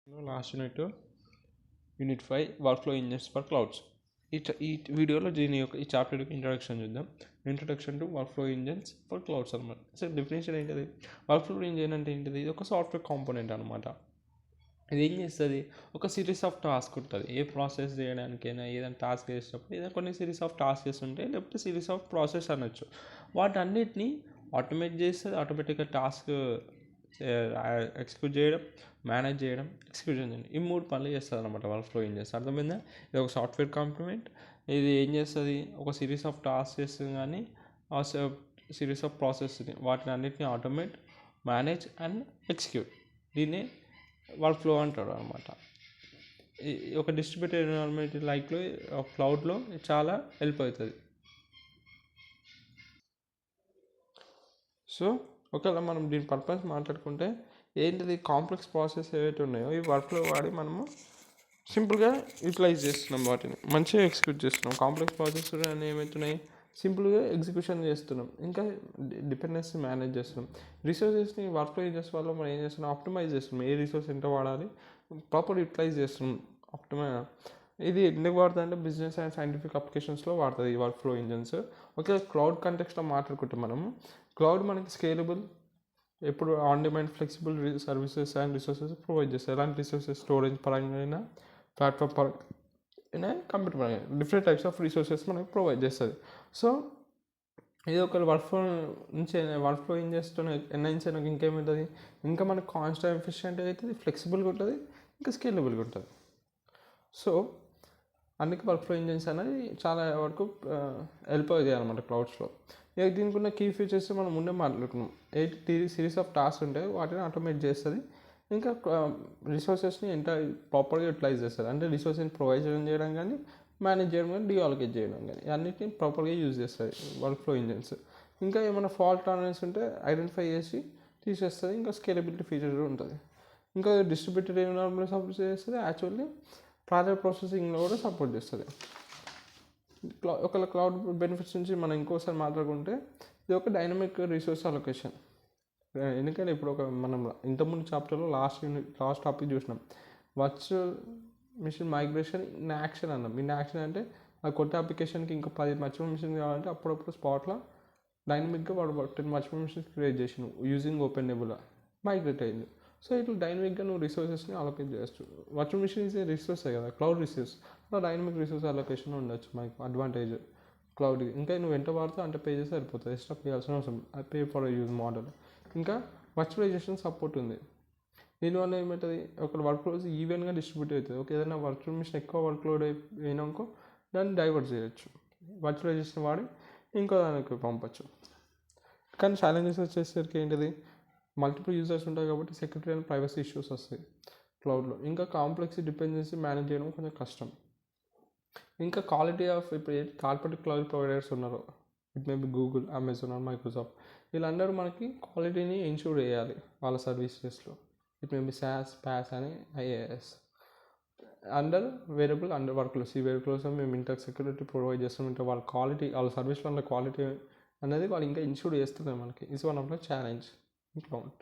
Last unit 5 workflow engines for clouds. ఈ వీడియోలో ఈ చాప్టర్ ఇంట్రడక్షన్ చూద్దాం. Introduction to workflow engines for clouds అనమాట. సో డెఫినేషన్ ఏంటిది? వర్క్ఫ్లో ఇంజన్ అంటే ఏంటిది? ఇది ఒక సాఫ్ట్వేర్ కాంపోనెంట్ అనమాట. ఇది ఏం చేస్తుంది? ఒక సిరీస్ ఆఫ్ టాస్క్ ఉంటుంది. ఏ ప్రాసెస్ చేయడానికైనా ఏదైనా టాస్క్ చేసేటప్పుడు ఏదైనా కొన్ని సిరీస్ ఆఫ్ టాస్క్స్ ఉంటాయి, లేకపోతే సిరీస్ ఆఫ్ ప్రాసెస్ అనొచ్చు. వాటన్నిటిని ఆటోమేట్ చేస్తుంది. ఆటోమేటిక్గా టాస్క్ ఎగ్జిక్యూట్ చేయడం, మేనేజ్ చేయడం, ఎగ్జిక్యూషన్ చేయడం, ఈ 3 పనులు చేస్తుంది అనమాట వర్క్ఫ్లో ఇంజన్స్. అర్థమైందా? ఇది ఒక సాఫ్ట్వేర్ కాంపోనెంట్. ఇది ఏం చేస్తుంది? ఒక సిరీస్ ఆఫ్ టాస్క్ చేస్తుంది, కానీ సిరీస్ ఆఫ్ ప్రాసెస్ని వాటిని అన్నిటిని ఆటోమేట్, మేనేజ్ అండ్ ఎగ్జిక్యూట్. దీన్ని వర్క్ఫ్లో అంటారు అనమాట. ఒక డిస్ట్రిబ్యూటెడ్ ఎన్విరాన్మెంట్ లైక్లో క్లౌడ్లో చాలా హెల్ప్ అవుతుంది. సో ఒకవేళ మనం దీని పర్పస్ మాట్లాడుకుంటే ఏంటిది, కాంప్లెక్స్ ప్రాసెస్ ఏవైతే ఉన్నాయో ఈ వర్క్లో వాడి మనము సింపుల్గా యూటిలైజ్ చేస్తున్నాం, వాటిని మంచిగా ఎగ్జిక్యూట్ చేస్తున్నాం. కాంప్లెక్స్ ప్రాసెస్ అని ఏమవుతున్నాయి, సింపుల్గా ఎగ్జిక్యూషన్ చేస్తున్నాం, ఇంకా డిపెండెన్సీ మేనేజ్ చేస్తున్నాం. రిసోర్సెస్ని వర్క్లో యూజ్ చేసే వల్ల మనం ఏం చేస్తున్నాం, ఆప్టిమైజ్ చేస్తున్నాం. ఏ రిసోర్స్ ఎంత వాడాలి ప్రాపర్ యూటిలైజ్ చేస్తున్నాం. ఇది ఎందుకు వాడుతుంది అంటే బిజినెస్ అండ్ సైంటిఫిక్ అప్లికేషన్స్లో వాడుతుంది ఈ వర్క్ఫ్లో ఇంజన్స్. ఓకే, క్లౌడ్ కంటెక్స్ట్లో మాట్లాడుకుంటే మనము క్లౌడ్ మనకి స్కేలబుల్, ఎప్పుడు on demand, flexible services and resources provide చేస్తారు. ఎలాంటి రిసోర్సెస్, స్టోరేజ్ పరంగా అయినా, ప్లాట్ఫామ్ పరంగా అయినా, కంప్యూటర్ పరంగా డిఫరెంట్ టైప్స్ ఆఫ్ రిసోర్సెస్ మనకి ప్రొవైడ్ చేస్తుంది. సో ఇది ఒక వర్క్ఫ్లో ఏం చేస్తున్నా ఎన్ఐన్స్ అయినా ఇంకేమవుతుంది, ఇంకా మనకి కాస్ట్ ఎఫిషియెంట్గా అవుతుంది, ఫ్లెక్సిబుల్గా ఉంటుంది, ఇంకా స్కేలబుల్గా ఉంటుంది. సో అందుకే వర్క్ఫ్లో ఇంజన్స్ అనేది చాలా వరకు హెల్ప్ అవుతాయి అనమాట క్లౌడ్స్లో. ఇక దీనికి ఉన్న కీ ఫీచర్స్ మనం ముందే మాట్లాడుకున్నాం. సిరీస్ ఆఫ్ టాస్క్ ఉంటాయి, వాటిని ఆటోమేట్ చేస్తుంది, ఇంకా రిసోర్సెస్ని ఎంత ప్రాపర్గా యూటిలైజ్ చేస్తుంది. అంటే రిసోర్సెస్ని ప్రొవైడ్ చేయడం కానీ, మేనేజ్ చేయడం కానీ, డీఅలొకేట్ చేయడం కానీ, అన్నిటిని ప్రాపర్గా యూజ్ చేస్తుంది వర్క్ఫ్లో ఇంజన్స్. ఇంకా ఏమైనా ఫాల్ట్ టాలరెన్స్ ఉంటే ఐడెంటిఫై చేసి తీసేస్తుంది. ఇంకా స్కేలబిలిటీ ఫీచర్ కూడా ఉంటుంది. ఇంకా డిస్ట్రిబ్యూటెడ్ ఎన్విరాన్మెంట్ సపోర్ట్ చేస్తుంది. యాక్చువల్లీ ప్యారలల్ ప్రాసెసింగ్లో కూడా సపోర్ట్ చేస్తుంది. ఒకవేళ క్లౌడ్ బెనిఫిట్స్ నుంచి మనం ఇంకోసారి మాట్లాడుకుంటే ఇది ఒక డైనమిక్ రిసోర్స్ అలొకేషన్. ఎందుకంటే ఇప్పుడు మనం ఇంతకుముందు చాప్టర్లో లాస్ట్ టాపిక్ చూసినాం, virtual machine migration in action అన్నాం. ఇన్ యాక్షన్ అంటే ఆ కొత్త అప్లికేషన్కి ఇంకా 10 వర్చువల్ మిషన్ కావాలంటే అప్పుడప్పుడు స్పాట్లో డైనమిక్గా వాడు 10 వర్చువల్ మిషన్స్ క్రియేట్ చేసి యూజింగ్ ఓపెన్ నెబులా మైగ్రేట్ అయింది. సో ఇట్లా డైనమిక్గా నువ్వు రిసోర్సెస్ని అలొకేట్ చేయొచ్చు. వర్చువల్ మిషన్ ఈజ్ రిసోర్సే కదా, క్లౌడ్ రిసోర్స్. అలా డైనమిక్ రిసోర్స్ అలొకేషన్ ఉండొచ్చు మనకు అడ్వాంటేజ్ క్లౌడ్. ఇంకా నువ్వు ఎంత వాడితే అంత పే చేస్తే సరిపోతుంది, ఎక్స్ట్రా పే చేయాల్సిన అవసరం, పే ఫర్ యూజ్ మోడల్. ఇంకా వర్చువలైజేషన్ సపోర్ట్ ఉంది. దీనివల్ల ఏమవుతుంది, ఒక వర్క్ లోడ్ ఈవెన్గా డిస్ట్రిబ్యూట్ అవుతుంది. ఒక ఏదైనా వర్చువల్ మిషన్ ఎక్కువ వర్క్ లోడ్ అయినాకో దాన్ని డైవర్ట్ చేయొచ్చు, వర్చువలైజేషన్ వాడి ఇంకో దానికి పంపచ్చు. కానీ ఛాలెంజెస్ వచ్చేసరికి ఏంటిది, మల్టిపుల్ యూజర్స్ ఉంటాయి కాబట్టి సెక్యూరిటీ అండ్ ప్రైవసీ ఇష్యూస్ వస్తాయి క్లౌడ్లో. ఇంకా కాంప్లెక్స్ డిపెండెన్సీ మేనేజ్ చేయడం కొంచెం కష్టం. ఇంకా క్వాలిటీ ఆఫ్ ఇప్పుడు కార్పొరేట్ క్లౌడ్ ప్రొవైడర్స్ ఉన్నారు, it may be Google, Amazon are Microsoft. వీళ్ళందరూ మనకి క్వాలిటీని ఎన్ష్యూర్ చేయాలి వాళ్ళ సర్వీసెస్లో. It may be sauce, pass అని, ఐఏఎస్ అండర్ వర్క్లోస్. ఈ వర్క్లోస్ మేము ఇంటర్ సెక్యూరిటీ ప్రొవైడ్ చేస్తాం. ఇంకా వాళ్ళ క్వాలిటీ, వాళ్ళ సర్వీస్లో ఉన్న క్వాలిటీ అనేది వాళ్ళు ఇంకా ఇన్ష్యూర్ చేస్తున్నారు మనకి. It's one of the challenge in cloud.